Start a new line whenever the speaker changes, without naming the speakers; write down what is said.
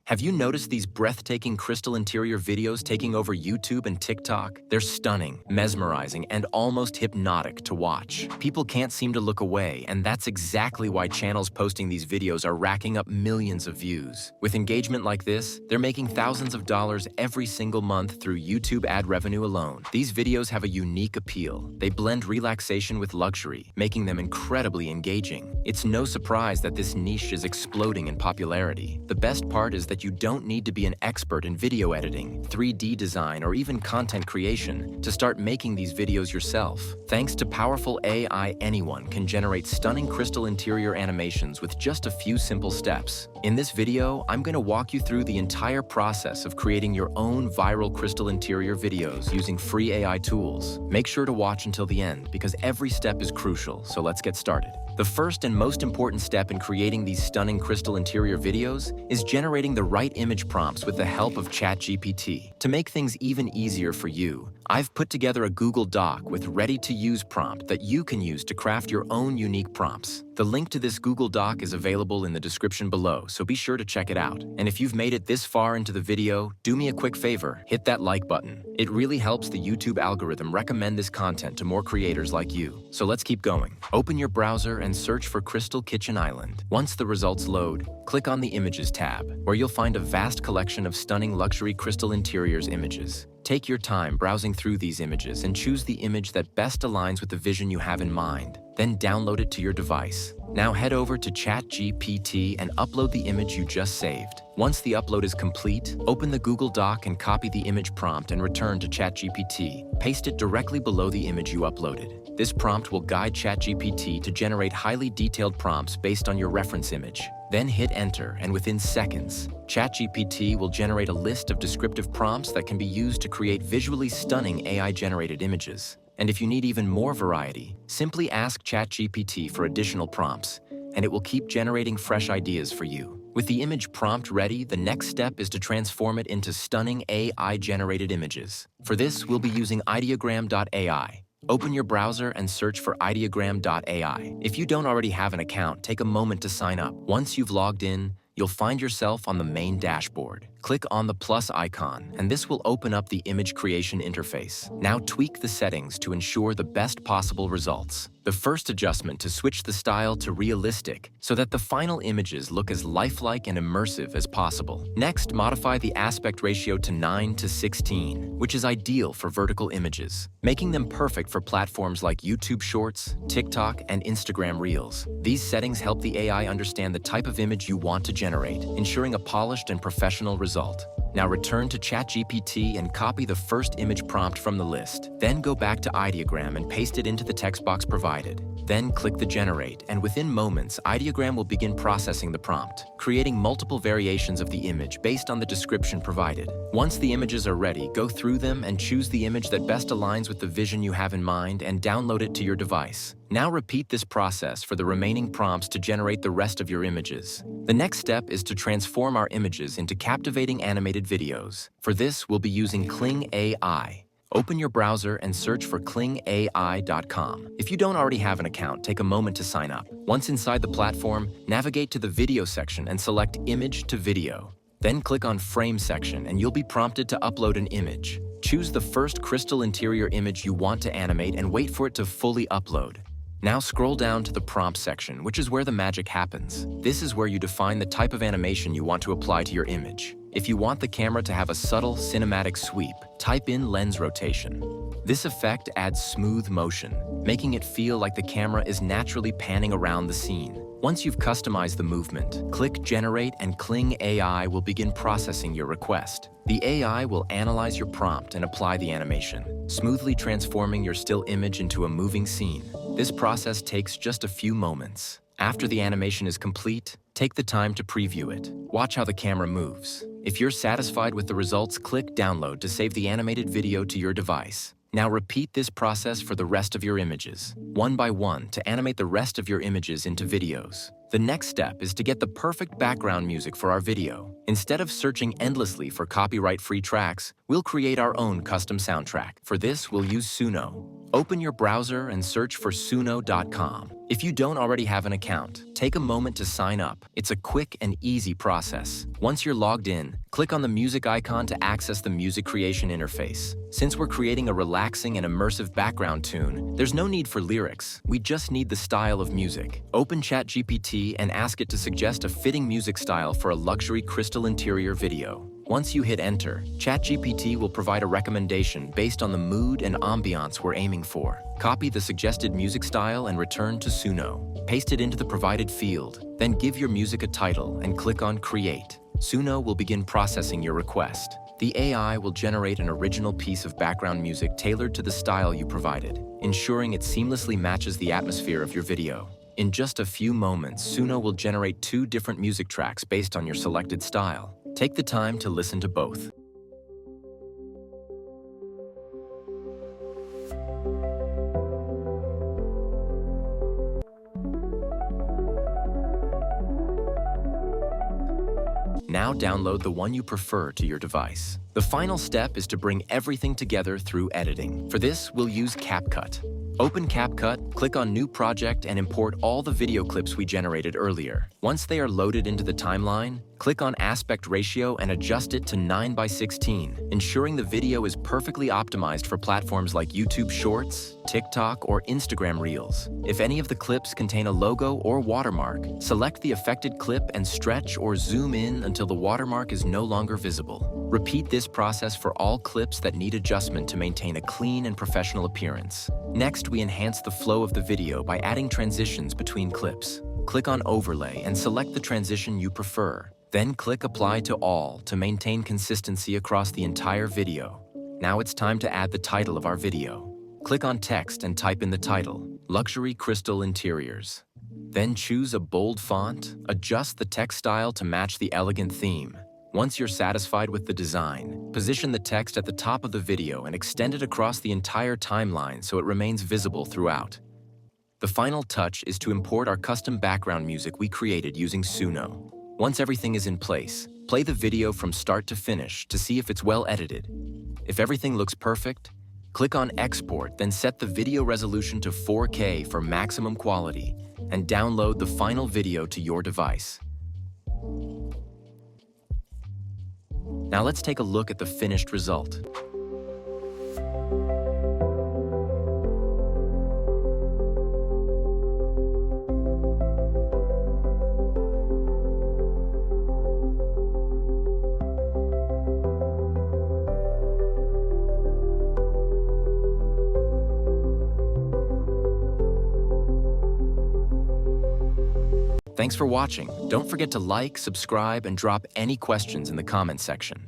Have you noticed these breathtaking crystal interior videos taking over YouTube and TikTok? They're stunning, mesmerizing, and almost hypnotic to watch. People can't seem to look away, and that's exactly why channels posting these videos are racking up millions of views. With engagement like this, they're making thousands of dollars every single month through YouTube ad revenue alone. These videos have a unique appeal. They blend relaxation with luxury, making them incredibly engaging. It's no surprise that this niche is exploding in popularity. The best part is that you don't need to be an expert in video editing, 3D design, or even content creation to start making these videos yourself. Thanks to powerful AI, anyone can generate stunning crystal interior animations with just a few simple steps. In this video, I'm going to walk you through the entire process of creating your own viral crystal interior videos using free AI tools. Make sure to watch until the end because every step is crucial, so let's get started. The first and most important step in creating these stunning crystal interior videos is generating the right image prompts with the help of ChatGPT. To make things even easier for you, I've put together a Google Doc with ready-to-use prompt that you can use to craft your own unique prompts. The link to this Google Doc is available in the description below, so be sure to check it out. And if you've made it this far into the video, do me a quick favor, hit that like button. It really helps the YouTube algorithm recommend this content to more creators like you. So let's keep going. Open your browser and search for Crystal Kitchen Island. Once the results load, click on the Images tab, where you'll find a vast collection of stunning luxury crystal interiors images. Take your time browsing through these images and choose the image that best aligns with the vision you have in mind. Then download it to your device. Now head over to ChatGPT and upload the image you just saved. Once the upload is complete, open the Google Doc and copy the image prompt and return to ChatGPT. Paste it directly below the image you uploaded. This prompt will guide ChatGPT to generate highly detailed prompts based on your reference image. Then hit enter, and within seconds, ChatGPT will generate a list of descriptive prompts that can be used to create visually stunning AI-generated images. And if you need even more variety, simply ask ChatGPT for additional prompts, and it will keep generating fresh ideas for you. With the image prompt ready, the next step is to transform it into stunning AI-generated images. For this, we'll be using Ideogram.ai. Open your browser and search for Ideogram.ai. If you don't already have an account, take a moment to sign up. Once you've logged in, you'll find yourself on the main dashboard. Click on the plus icon, and this will open up the image creation interface. Now tweak the settings to ensure the best possible results. The first adjustment to switch the style to realistic so that the final images look as lifelike and immersive as possible. Next, modify the aspect ratio to 9:16, which is ideal for vertical images, making them perfect for platforms like YouTube Shorts, TikTok, and Instagram Reels. These settings help the AI understand the type of image you want to generate, ensuring a polished and professional result. Now return to ChatGPT and copy the first image prompt from the list. Then go back to Ideogram and paste it into the text box provided. Then click the generate, and within moments, Ideogram will begin processing the prompt, creating multiple variations of the image based on the description provided. Once the images are ready, go through them and choose the image that best aligns with the vision you have in mind and download it to your device. Now repeat this process for the remaining prompts to generate the rest of your images. The next step is to transform our images into captivating animated videos. For this, we'll be using Kling AI. Open your browser and search for klingai.com. If you don't already have an account, take a moment to sign up. Once inside the platform, navigate to the video section and select Image to Video. Then click on Frame section and you'll be prompted to upload an image. Choose the first crystal interior image you want to animate and wait for it to fully upload. Now scroll down to the prompt section, which is where the magic happens. This is where you define the type of animation you want to apply to your image. If you want the camera to have a subtle cinematic sweep, type in lens rotation. This effect adds smooth motion, making it feel like the camera is naturally panning around the scene. Once you've customized the movement, click Generate and Kling AI will begin processing your request. The AI will analyze your prompt and apply the animation, smoothly transforming your still image into a moving scene. This process takes just a few moments. After the animation is complete, take the time to preview it. Watch how the camera moves. If you're satisfied with the results, click Download to save the animated video to your device. Now repeat this process for the rest of your images, one by one, to animate the rest of your images into videos. The next step is to get the perfect background music for our video. Instead of searching endlessly for copyright-free tracks, we'll create our own custom soundtrack. For this, we'll use Suno. Open your browser and search for suno.com. If you don't already have an account, take a moment to sign up. It's a quick and easy process. Once you're logged in, click on the music icon to access the music creation interface. Since we're creating a relaxing and immersive background tune, there's no need for lyrics. We just need the style of music. Open ChatGPT and ask it to suggest a fitting music style for a luxury crystal interior video. Once you hit enter, ChatGPT will provide a recommendation based on the mood and ambiance we're aiming for. Copy the suggested music style and return to Suno. Paste it into the provided field, then give your music a title and click on Create. Suno will begin processing your request. The AI will generate an original piece of background music tailored to the style you provided, ensuring it seamlessly matches the atmosphere of your video. In just a few moments, Suno will generate 2 different music tracks based on your selected style. Take the time to listen to both. Now download the one you prefer to your device. The final step is to bring everything together through editing. For this, we'll use CapCut. Open CapCut, click on New Project, and import all the video clips we generated earlier. Once they are loaded into the timeline, click on Aspect Ratio and adjust it to 9:16, ensuring the video is perfectly optimized for platforms like YouTube Shorts, TikTok, or Instagram Reels. If any of the clips contain a logo or watermark, select the affected clip and stretch or zoom in until the watermark is no longer visible. Repeat this process for all clips that need adjustment to maintain a clean and professional appearance. Next, we enhance the flow of the video by adding transitions between clips. Click on Overlay and select the transition you prefer. Then click Apply to All to maintain consistency across the entire video. Now it's time to add the title of our video. Click on Text and type in the title, Luxury Crystal Interiors. Then choose a bold font, adjust the text style to match the elegant theme. Once you're satisfied with the design, position the text at the top of the video and extend it across the entire timeline so it remains visible throughout. The final touch is to import our custom background music we created using Suno. Once everything is in place, play the video from start to finish to see if it's well edited. If everything looks perfect, click on Export, then set the video resolution to 4K for maximum quality, and download the final video to your device. Now let's take a look at the finished result. Thanks for watching. Don't forget to like, subscribe, and drop any questions in the comments section.